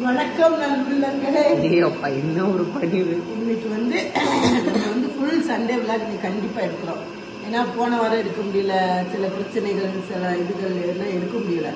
வணக்கம் நண்பர்களே. அப்பா என்ன ஒரு பணிவு. இன்னைக்கு நம்ம ஃபுல் சண்டே விளாக் நீ கண்டிப்பா எடுக்கிறோம். ஏன்னா போன வாரம் எடுக்க முடியல, சில பிரச்சனைகள் சில இதுகள் எல்லாம் எடுக்க முடியல.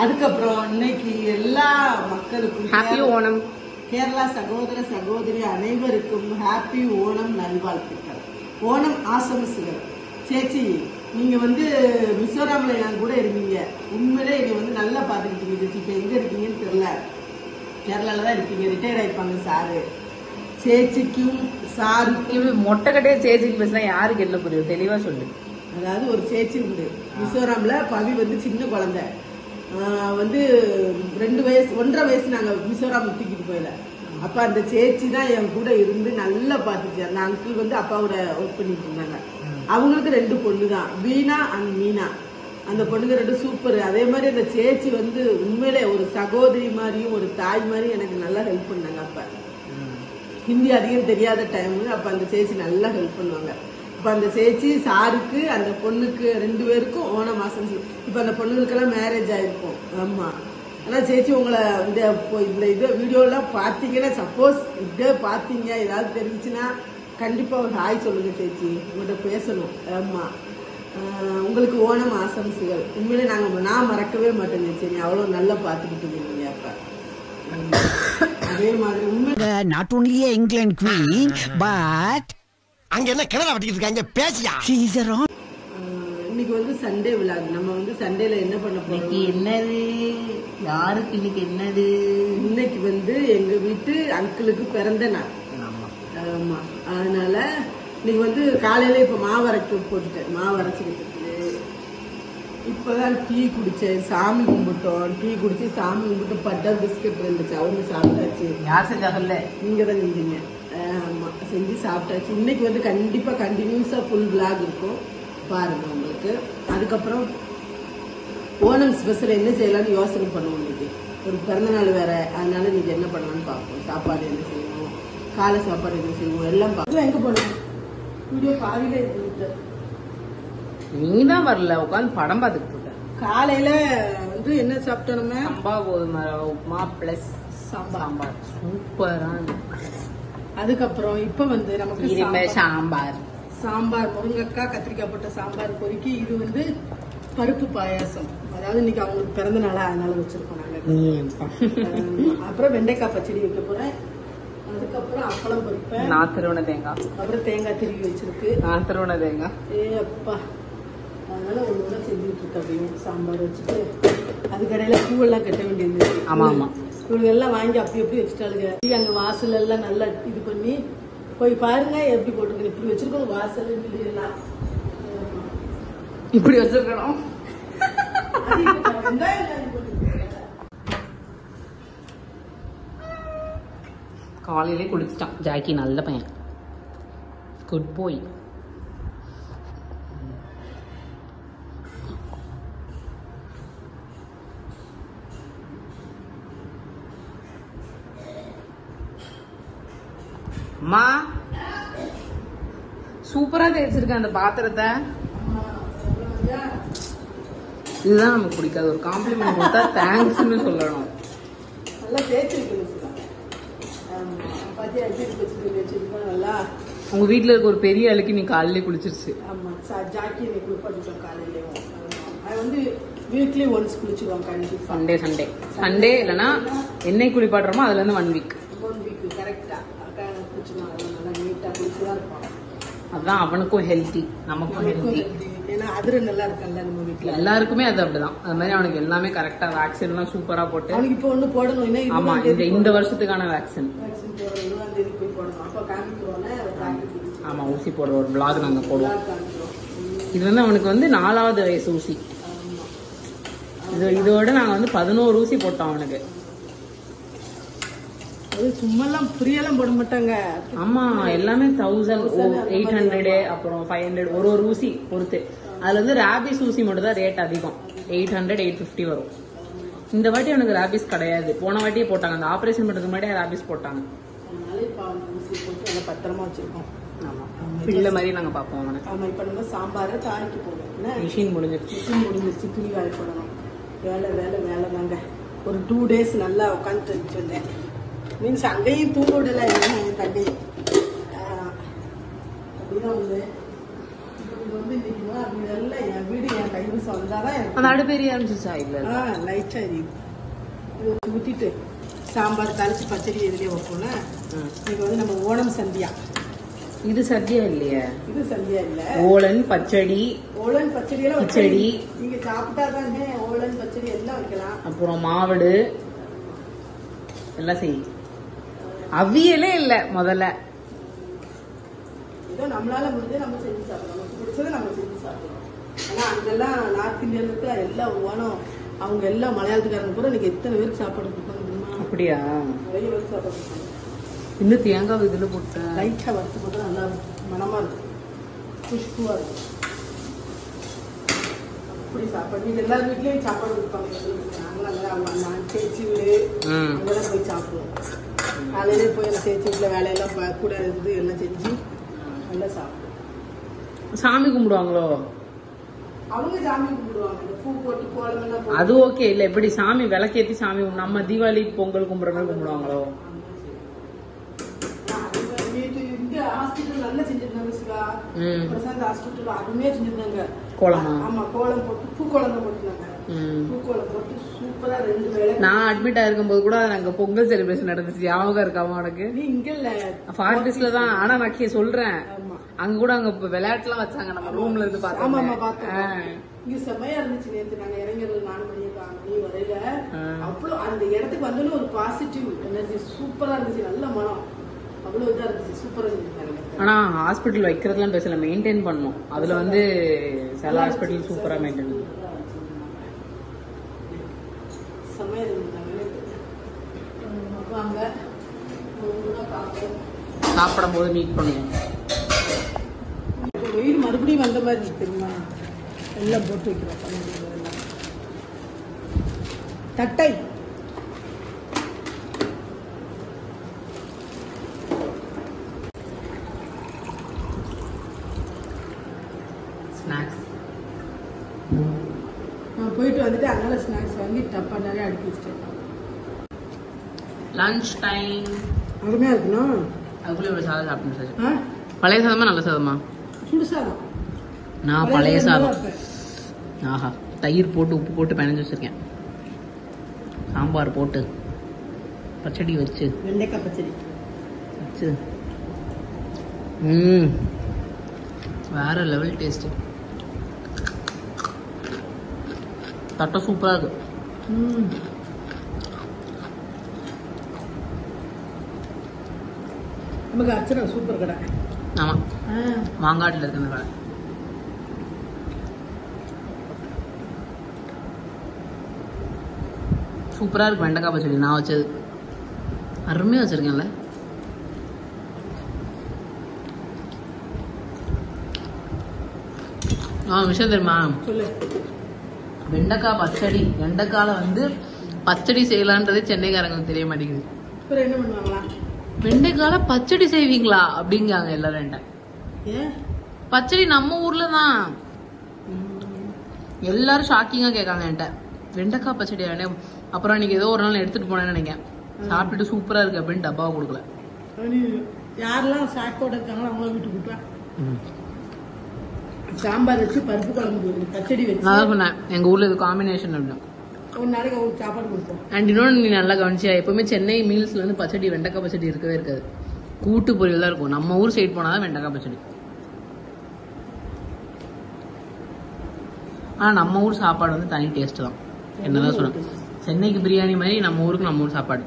அதுக்கப்புறம் இன்னைக்கு எல்லா மக்களுக்கும் ஹாப்பி ஓணம். கேரளா சகோதர சகோதரி அனைவருக்கும் ஹாப்பி ஓணம் நல்வாழ்த்துக்கள். ஓணம் ஆசம்சுகள். சேச்சி நீங்க மிசோராம்ல என் கூட இருந்தீங்க. உண்மையிலே நீங்க நல்லா பாத்துக்கிட்டீங்க சேச்சி. இப்ப எங்க இருக்கீங்கன்னு தெரியல. கேரளால தான் இருப்பீங்க. Retire ஆயிருப்பாங்க sir. சேச்சிக்கும் சாருக்கும் மொட்டை கட்டையே சேச்சிக்கு பேசினா யாருக்கு என்ன புரியும்? தெளிவா சொல்லு. அதாவது ஒரு சேச்சி உண்டு மிசோராம்ல. பவி சின்ன குழந்தை 2 வயசு 1.5 வயசு நாங்க மிசோராம் தூக்கிட்டு போயில. அப்ப அந்த சேச்சி தான் என் கூட இருந்து நல்லா பாத்துச்சு. அந்த அங்கிள் அப்பாவோட ஒர்க் பண்ணிட்டு இருந்தாங்க. அவங்களுக்கு 2 பொண்ணு தான், வீணா அண்ட் மீனா. அந்த பொண்ணுங்க 2 சூப்பர். அதே மாதிரி அந்த சேச்சி உண்மையிலே ஒரு சகோதரி மாதிரியும் ஒரு தாய் மாதிரியும் எனக்கு நல்லா ஹெல்ப் பண்ணாங்க. அப்ப ஹிந்தி அதிகம் தெரியாத டைம். அப்ப அந்த சேச்சி நல்லா ஹெல்ப் பண்ணுவாங்க. இப்ப அந்த சேச்சி சாருக்கு அந்த பொண்ணுக்கு 2 பேருக்கும் ஓண மாசம். இப்ப அந்த பொண்ணுங்களுக்கெல்லாம் மேரேஜ் ஆயிருக்கும். ஆமா. ஆனா சேச்சி உங்களை இந்த இது வீடியோ எல்லாம் பாத்தீங்கன்னா, சப்போஸ் இதே பாத்தீங்க ஏதாவது தெரிஞ்சுச்சுன்னா கண்டிப்பா ஒரு ஹாய் சொல்லுங்க சேச்சி. உங்கள்கிட்ட பேசணும். ஆமா. உங்களுக்கு ஓணம் ஆசம்சுகள். உண்மையிலே நான் மறக்கவே மாட்டேன் சேச்சி. நீ அவ்வளவு நல்லா பாத்துக்கிட்டு இருந்தீங்க. அப்ப அதே மாதிரி உண்மை not only a England queen but அங்க என்ன கிணறு வட்டிக்கிட்டு இருக்காங்க பேசியா. இன்னைக்கு சண்டே விழாது. நம்ம சண்டேல என்ன பண்ண போறோம்? என்னது யாருக்கு இன்னைக்கு என்னது? இன்னைக்கு எங்க வீட்டு அங்கிளுக்கு பிறந்த நாள். ஆமா. அதனால இன்னைக்கு காலையில இப்ப மாவு அரைக்க போட்டுட்டேன். மாவு அரைச்சிக்கிட்டு இப்பதான் டீ குடிச்சேன். சாமி கும்பிட்டோம். டீ குடிச்சு சாமி கும்பிட்டு பட்டர் பிஸ்கட் இருந்துச்சு. அவங்க சாப்பிட்டாச்சு. யார் செஞ்சாங்கல்ல? நீங்க தான் செஞ்சீங்க. ஆமா, செஞ்சு சாப்பிட்டாச்சு. இன்னைக்கு கண்டிப்பா கண்டினியூஸா ஃபுல் விளாக் இருக்கும் பாருங்க உங்களுக்கு. அதுக்கப்புறம் ஓணம் ஸ்பெஷல் என்ன செய்யலாம்னு யோசனை பண்ணுவோம். இன்னைக்கு ஒரு பிறந்த நாள் வேற. அதனால இன்னைக்கு என்ன பண்ணலாம்னு பார்ப்போம். சாப்பாடு என்ன செய்வோம், காலை சாப்பாடு என்ன செய்வோம் எல்லாம் பார்ப்போம். எங்க போனோம்? வீடியோ பாதியில இருக்கு. நீதான் வரல, உட்காந்து படம் பார்த்துட்டு இருக்க. காலையில என்ன சாப்பிட்டோம்? நம்ம சம்பா கோதுமை உப்புமா பிளஸ் சாம்பார். சூப்பரா. அதுக்கப்புறம் இப்ப நமக்கு சாம்பார் முருங்கக்காய் கத்திரிக்காய் போட்ட சாம்பார் பொறுக்கி. இது பருப்பு பாயாசம். அதாவது இன்னைக்கு அவங்களுக்கு பிறந்த நாளா, அதனால வச்சிருக்கோம் நாங்க. அப்புறம் வெண்டைக்காய் பச்சடி வைக்க போறேன். அதுக்கப்புறம் அப்பளம் பொரிப்பேன். நான் திருவண்ண தேங்காய். அப்புறம் தேங்காய் திருவி வச்சிருக்கு. நான் திருவண்ண தேங்காய். அப்பா. அதனால ஒண்ணு செஞ்சுட்டு இருக்க. அப்படியே சாம்பார் வச்சுட்டு அதுக்கடையில பூவெல்லாம் கட்ட வேண்டியது. ஆமா ஆமா. இவங்க எல்லாம் வாங்கி அப்படி எப்படி வச்சுட்டாளுங்க. அங்க வாசல் எல்லாம் நல்லா இது பண்ணி போய் பாருங்க எப்படி போட்டுருக்கு. இப்படி வச்சிருக்கோம் வாசல் எல்லாம். இப்படி வச்சிருக்கணும். காலையிலே குளிச்சுட்டான் ஜாக்கி. நல்ல பையன். குட் பாய். அம்மா சூப்பரா தேய்ச்சிருக்கேன் அந்த பாத்திரத்தை. இதுதான் நமக்கு பிடிக்காது. ஒரு காம்ப்ளிமெண்ட் கொடுத்தா தேங்க்ஸ்ன்னு சொல்லணும். நல்லா தேய்ச்சிருக்கு. நல்லா உங்க வீட்டுல இருக்க ஒரு பெரிய அழுக்கு நீ காலையிலே குளிச்சிருச்சு. ஆமா. ஜாக்கி குளிப்பாட்டிட்டோம் காலையிலேயும். அது வீக்லி ஒன்ஸ் குளிச்சிருவோம் கண்டிப்பா. சண்டே சண்டே இல்லைன்னா என்னை குளிப்பாடுறோமோ அதுல இருந்து 1 வீக் கரெக்டா குளிச்சிருவோம். நல்லா நீட்டா குளிச்சுதான் இருப்போம். அதான் அவனுக்கும் ஹெல்த்தி, நமக்கும் ஹெல்த்தி. ஏன்னா அதிர நல்லா இருக்கல நம்ம வீட்டுல. எல்லாருக்குமே அது அப்படிதான். அது மாதிரி அவனுக்கு எல்லாமே கரெக்டா வேக்சின் எல்லாம் சூப்பரா போட்டு. அவனுக்கு இப்ப ஒண்ணு போடணும். ஆமா, இந்த வருஷத்துக்கான வேக்சின் போடணும். அப்ப காமிக்கிறோம். ஆமா, ஊசி போடுற ஒரு விளாக் நாங்க போடுவோம். இது அவனுக்கு 4வது வயசு ஊசி. இதோட நாங்க 11 ஊசி போட்டோம் அவனுக்கு. சும்மாலாம் ஃப்ரீயெல்லாம் போட மாட்டாங்க. ஆமா, எல்லாமே 1800 அப்புறம் 500 ஒரு ஊசி பொறுத்து. அதுல ரேபிஸ் ஊசி மட்டும் தான் ரேட் அதிகம். 800 850 வரும். இந்த வாட்டி அவனுக்கு ரேபிஸ் கிடையாது. போன வாட்டியே போட்டாங்க. அந்த ஆபரேஷன் பண்றதுக்கு முன்னாடியே ரேபிஸ் போட்டாங்க. பத்திரமா வச்சிருக்கோம். ஆமா, பிள்ளை மாதிரி நாங்க பாப்போம் அவனை. ஆமா. இப்ப நம்ம சாம்பார தாளிக்கு போடுவோம். மிஷின் முடிஞ்சிருச்சு. துணி காய போடணும். வேலை தாங்க. ஒரு 2 days நல்லா உட்காந்துட்டு இருந்தேன். மீன்ஸ் அங்கேயும் தூங்க விடல என் தங்கை. அப்படிதான் வந்து வந்து இன்னைக்கு இதெல்லாம் என் வீடு என் கைவசம் வந்தாதான் அந்த அடுப்பு எரிய ஆரம்பிச்சிச்சா? இல்ல லைட்டா எரியும். இதை ஊற்றிட்டு சாம்பார் தாளிச்சு பச்சடி எதுலேயே வைப்போம்ல. இன்னைக்கு வந்து நம்ம ஓணம் சந்தியா. இது சத்யா இல்லையா? இது சந்தியா இல்ல, ஓலன் பச்சடி. ஓலன் பச்சடி எல்லாம் கிச்சடி நீங்க சாப்பிட்டாதானே ஓலன் பச்சடி எல்லாம் வைக்கலாம். அப்புறம் மாவடு எல்லாம் செய்யும். அவியலே இல்ல முதல்ல. ஏதோ நம்மளால முடிஞ்சு நம்ம செஞ்சு சாப்பிடலாம், நமக்கு பிடிச்சதை நம்ம செஞ்சு சாப்பிடலாம். ஆனா அங்கெல்லாம் நார்த் இந்தியனுக்கு எல்லாம் ஓனம், அவங்க எல்லாம் மலையாளத்துக்காரங்க கூட இன்னைக்கு எத்தனை பேருக்கு சாப்பாடு கொடுப்பாங்க தெரியுமா? அப்படியா? நிறைய பேருக்கு சாப்பாடு கொடுப்பாங்க. இன்னும் தேங்காய் இதுல போட்டேன். லைட்டா வறுத்து போட்டு நல்லா மனமா இருக்கும், குஷ்புவா இருக்கும். அப்படி சாப்பாடு நீங்க எல்லாரும் வீட்லயும் சாப்பாடு கொடுப்பாங்க. நாங்களும் நான் சேச்சி வீடு அங்கெல்லாம் போய் சாப்பிடுவோம். காலையிலே போய் அந்த சேச்சி வீட்டுல வேலையெல்லாம் கூட இருந்து எல்லாம் செஞ்சு நல்லா சாப்பிடுவோம். சாமி கும்பிடுவாங்களோ? அவங்க சாமி கும்பிடுவாங்க, இந்த பூ போட்டு கோலம் எல்லாம் போட்டு. அது ஓகே. இல்ல எப்படி சாமி விளக்கேத்தி சாமி நம்ம தீபாவளி பொங்கல் கும்பிடுற மாதிரி கும்பிடுவாங்களோ? இங்க ஹாஸ்பிட்டல் நல்லா செஞ்சிருந்தாங்க சிவா, பிரசாந்த் ஹாஸ்பிட்டல் அருமையா செஞ்சிருந்தாங்க. கோலமா? ஆமா, கோலம் போட்டு பூக்கோலம் தான் போட்டுருந்தாங்க. பூக்கோலம் போட்டு சூப்பரா 2 வேளை. நான் அட்மிட் ஆயிருக்கும் போது கூட அங்க பொங்கல் செலிப்ரேஷன் நடந்துச்சு. ஞாபகம் இருக்காமா உனக்கு? நீ இங்க இல்ல, ஃபார்டிஸ்ல தான். ஆனா நான் சொல்றேன், அங்க கூட அங்க விளையாட்டு எல்லாம் வச்சாங்க, நம்ம ரூம்ல இருந்து பார்த்தோம். ஆமா பார்த்தோம். இங்க செம்மையா இருந்துச்சு. நேற்று நாங்க இறங்கிறது 4 மணி வரையில அவ்வளவு அந்த இடத்துக்கு வந்தோன்னு ஒரு பாசிட்டிவ் எனர்ஜி சூப்பரா இருந்துச்சு. நல்ல மனம், அவ்வளவு இதா இருந்துச்சு, சூப்பரா இருந்துச்சு. ஆனா ஹாஸ்பிட்டல் வைக்கிறதுலாம் பேசல, மெயின்டைன் பண்ணணும். அதுல வந்து சில ஹாஸ்பிட்டல் சூப்பரா மெயின்டைன் பண்ணும். செம்மையா இருந்துச்சு. வாங்க சாப்பிடும் போது மீட் பண்ணுவோம். வெயில் மறுபடியும் வந்த மாதிரி இருக்கு தெரியுமா? எல்லாம் போட்டு வைக்கிறோம். தட்டை ஸ்நாக்ஸ் போயிட்டு வந்துட்டு அதனால ஸ்நாக்ஸ் வாங்கி டப்பா நிறைய அடுக்கி வச்சுட்டேன். லஞ்ச் டைம் அருமையா இருக்கணும். அதுக்குள்ளே ஒரு சாதம் சாப்பிடணும் சார். பழைய சாதமா நல்ல சாதமா? சுடு சாதம். நான் பழைய சாதம். ஆஹா, தயிர் போட்டு உப்பு போட்டு பிணைஞ்சு வச்சிருக்கேன். சாம்பார் போட்டு பச்சடி வச்சு, வெண்டைக்காய் பச்சடி வச்சு வேற லெவல் டேஸ்ட். தட்டை சூப்பரா இருக்கு. நமக்கு அர்ச்சனா சூப்பர் கடை. ஆமா, மாங்காட்டில் இருக்கு அந்த கடை. சூப்பரா இருக்கு. வெண்டைக்காய் பச்சடி நான் வச்சது அருமையா வச்சிருக்கேன்ல. விஷயம் தெரியுமா? சொல்லு. வெண்டைக்காய் பச்சடி, வெண்டைக்கால வந்து பச்சடி செய்யலான்றது சென்னைக்காரங்களுக்கு தெரிய மாட்டேங்குது. அப்புறம் என்ன பண்ணுவாங்களா? வெண்டைக்கால பச்சடி செய்வீங்களா அப்படிங்காங்க எல்லாரும். ஏன் பச்சடி நம்ம ஊர்ல தான். எல்லாரும் ஷாக்கிங்கா கேட்காங்க என்கிட்ட, வெண்டைக்காய் பச்சடி. அப்புறம் நீங்க ஏதோ ஒரு நாள் எடுத்துட்டு போனேன்னு நினைக்கிறேன். சாப்பிட்டுட்டு சூப்பரா இருக்கு அப்படின்னு டப்பாவை கொடுக்கல. யாரெல்லாம் சாக்கோட இருக்காங்களோ அவங்கள வீட்டுக்கு கூட்டா சாம்பார் வச்சு பருப்பு குழம்பு பச்சடி வச்சு. நான் சொன்னேன் எங்க ஊர்ல இது காம்பினேஷன் அப்படின்னு. ஒரு நாளைக்கு அவங்களுக்கு சாப்பாடு கொடுப்போம். அண்ட் இன்னொன்று நீ நல்லா கவனிச்சியா, எப்பவுமே சென்னை மீல்ஸ்ல வந்து பச்சடி, வெண்டைக்காய் பச்சடி இருக்கவே இருக்காது. கூட்டு பொரியல் தான் இருக்கும். நம்ம ஊர் சைடு போனாதான் வெண்டைக்காய் பச்சடி. ஆனா நம்ம ஊர் சாப்பாடு வந்து தனி டேஸ்ட் தான். என்னதான் சொல்றேன், சென்னைக்கு பிரியாணி மாதிரி நம்ம ஊருக்கு நம்ம ஊர் சாப்பாடு.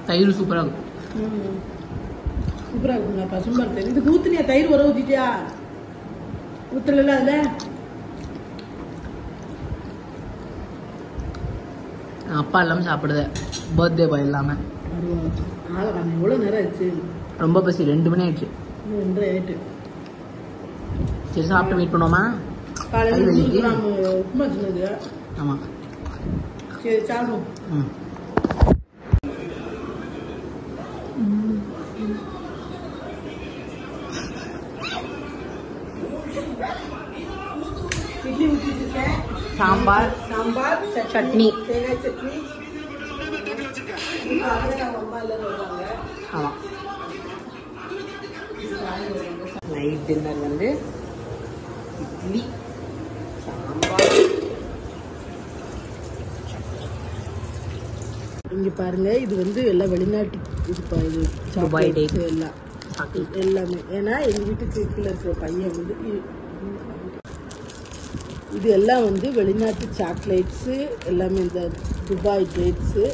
தயிர் சூப்பரா இருக்கும். சூப்பரா இருக்குங்க பசும்பால் தயிர். இது ஊத்துனியா? தயிர் உர ஊத்திட்டியா? ஊத்தல அதுல. அப்பா எல்லாமே சாப்பிடுது, பர்த்டே பாய் இல்லாம. எவ்வளவு நேரம் ஆயிடுச்சு? ரொம்ப பசி, 2 மணி ஆயிடுச்சு. 2:30 ஆயிட்டு. சரி சாப்பிட்டு மீட் பண்ணுவோமா? காலையில உப்புமா சொன்னது. ஆமா, சரி சாப்பிடுவோம். இட்லி ஊற்றிட்டு இருக்கேன். சாம்பார், சாம்பார், சட்னி. தேங்காய் சட்னி. அவங்க அம்மா எல்லாரும் வருவாங்க. ஆமாம். நைட் டின்னர் வந்து இட்லி, சாம்பார். இங்க பாருங்க, இது வந்து எல்லாம் வெளிநாட்டு இதுப்பா, இது துபாய் chocolates date. எல்லாம் எல்லாமே. ஏன்னா எங்க வீட்டுக்கு கீழே இருக்கிற பையன் வந்து இது எல்லாம் வந்து வெளிநாட்டு சாக்லேட்ஸு எல்லாமே, இந்த துபாய் டேட்ஸு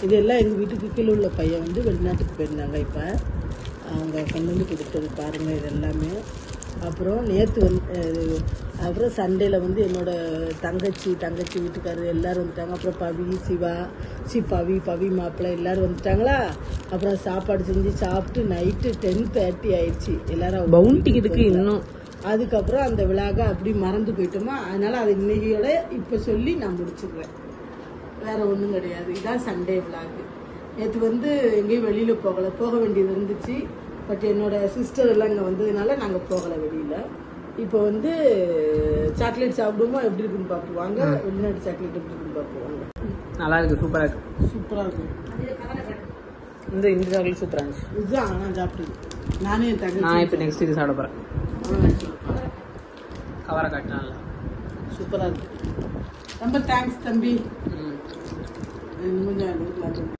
இது எல்லாம் எங்கள் வீட்டுக்கு கீழே உள்ள பையன் வந்து வெளிநாட்டுக்கு போயிருந்தாங்க. இப்போ அவங்க கொண்டு வந்து கொடுத்தது பாருங்கள் இது எல்லாமே. அப்புறம் நேற்று வந்து அப்புறம் சண்டேயில் வந்து என்னோட தங்கச்சி வீட்டுக்காரர் எல்லோரும் வந்துட்டாங்க. அப்புறம் பவி, சிவா, பவி மாப்பிள்ளை எல்லோரும் வந்துட்டாங்களா. அப்புறம் சாப்பாடு செஞ்சு சாப்பிட்டு நைட்டு 10:30 ஆயிடுச்சு. எல்லாரும் பவுண்டிக்கு இதுக்கு இன்னும். அதுக்கப்புறம் அந்த விழாவை அப்படி மறந்து போயிட்டோமா, அதனால அது இன்னையோட இப்போ சொல்லி நான் முடிச்சுக்கிறேன். வேற ஒன்றும் கிடையாது. இதுதான் சண்டே விழாக்கு. நேற்று வந்து எங்கேயும் வெளியில் போக வேண்டியது இருந்துச்சு. பட் என்னோட சிஸ்டர் எல்லாம் இங்கே வந்ததுனால நாங்கள் போகலை வெளியில். இப்போ வந்து சாக்லேட் சாப்பிடுவோமா, எப்படி இருக்குன்னு பார்ப்புவாங்க. வெளிநாட்டு சாக்லேட் எப்படி இருக்குன்னு பார்ப்புவாங்க. நல்லா இருக்கு, சூப்பராக இருக்கு. சூப்பராக இருக்கும். இந்த சாக்லேட் சூப்பராக இருந்துச்சு. இதுதான் நான் சாப்பிட்டது. நானே என் தங்கச்சி. நான் இப்போ நெக்ஸ்ட் இது சாப்பிட போகிறேன். கவரை காட்டினால சூப்பராக இருக்கு. ரொம்ப தேங்க்ஸ் தம்பி. கொஞ்சம்